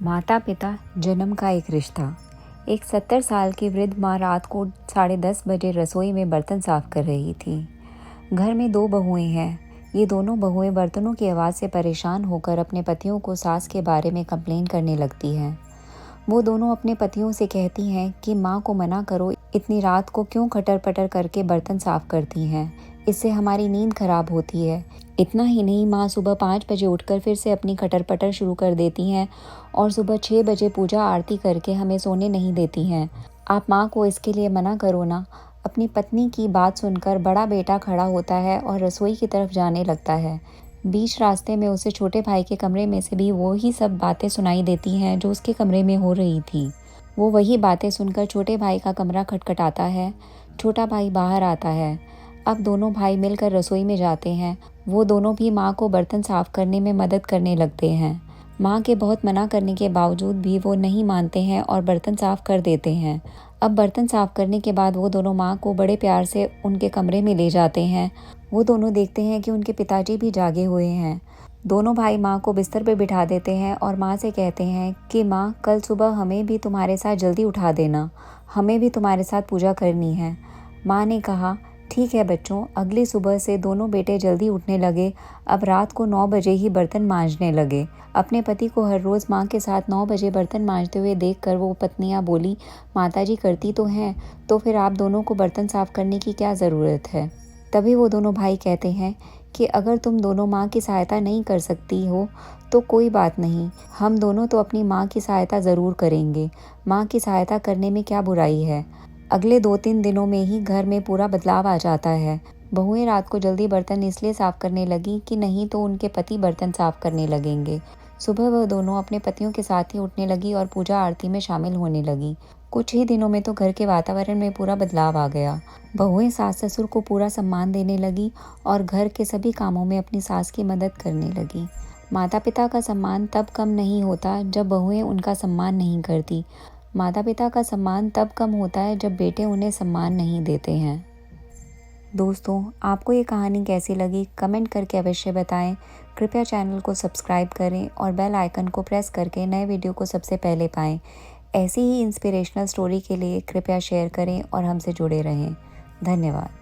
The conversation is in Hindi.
माता पिता जन्म का एक रिश्ता। एक 70 साल की वृद्ध माँ रात को 10:30 बजे रसोई में बर्तन साफ कर रही थी। घर में 2 बहुएं हैं। ये दोनों बहुएं बर्तनों की आवाज़ से परेशान होकर अपने पतियों को सास के बारे में कंप्लेन करने लगती हैं। वो दोनों अपने पतियों से कहती हैं कि माँ को मना करो, इतनी रात को क्यों खटर पटर करके बर्तन साफ करती हैं, इससे हमारी नींद खराब होती है। इतना ही नहीं, माँ सुबह 5 बजे उठकर फिर से अपनी खटर पटर शुरू कर देती हैं और सुबह 6 बजे पूजा आरती करके हमें सोने नहीं देती हैं। आप माँ को इसके लिए मना करो ना। अपनी पत्नी की बात सुनकर बड़ा बेटा खड़ा होता है और रसोई की तरफ जाने लगता है। बीच रास्ते में उसे छोटे भाई के कमरे में से भी वही सब बातें सुनाई देती हैं जो उसके कमरे में हो रही थी। वो वही बातें सुनकर छोटे भाई का कमरा खटखटाता है। छोटा भाई बाहर आता है। अब दोनों भाई मिलकर रसोई में जाते हैं। वो दोनों भी माँ को बर्तन साफ करने में मदद करने लगते हैं। माँ के बहुत मना करने के बावजूद भी वो नहीं मानते हैं और बर्तन साफ कर देते हैं। अब बर्तन साफ करने के बाद वो दोनों माँ को बड़े प्यार से उनके कमरे में ले जाते हैं। वो दोनों देखते हैं कि उनके पिताजी भी जागे हुए हैं। दोनों भाई माँ को बिस्तर पर बिठा देते हैं और माँ से कहते हैं कि माँ, कल सुबह हमें भी तुम्हारे साथ जल्दी उठा देना, हमें भी तुम्हारे साथ पूजा करनी है। माँ ने कहा, ठीक है बच्चों। अगली सुबह से दोनों बेटे जल्दी उठने लगे। अब रात को 9 बजे ही बर्तन मांजने लगे। अपने पति को हर रोज़ माँ के साथ 9 बजे बर्तन मांजते हुए देखकर वो पत्नियाँ बोली, माताजी करती तो हैं, तो फिर आप दोनों को बर्तन साफ करने की क्या ज़रूरत है। तभी वो दोनों भाई कहते हैं कि अगर तुम दोनों माँ की सहायता नहीं कर सकती हो तो कोई बात नहीं, हम दोनों तो अपनी माँ की सहायता ज़रूर करेंगे। माँ की सहायता करने में क्या बुराई है। अगले 2-3 दिनों में ही घर में पूरा बदलाव आ जाता है। बहुएं रात को जल्दी बर्तन इसलिए साफ करने लगी कि नहीं तो उनके पति बर्तन साफ करने लगेंगे। सुबह वह दोनों अपने पतियों के साथ ही उठने लगी और पूजा आरती में शामिल होने लगी। कुछ ही दिनों में तो घर के वातावरण में पूरा बदलाव आ गया। बहुएं सास ससुर को पूरा सम्मान देने लगी और घर के सभी कामों में अपनी सास की मदद करने लगी। माता पिता का सम्मान तब कम नहीं होता जब बहुएं उनका सम्मान नहीं करती। माता पिता का सम्मान तब कम होता है जब बेटे उन्हें सम्मान नहीं देते हैं। दोस्तों, आपको ये कहानी कैसी लगी कमेंट करके अवश्य बताएं। कृपया चैनल को सब्सक्राइब करें और बेल आइकन को प्रेस करके नए वीडियो को सबसे पहले पाएं। ऐसी ही इंस्पिरेशनल स्टोरी के लिए कृपया शेयर करें और हमसे जुड़े रहें। धन्यवाद।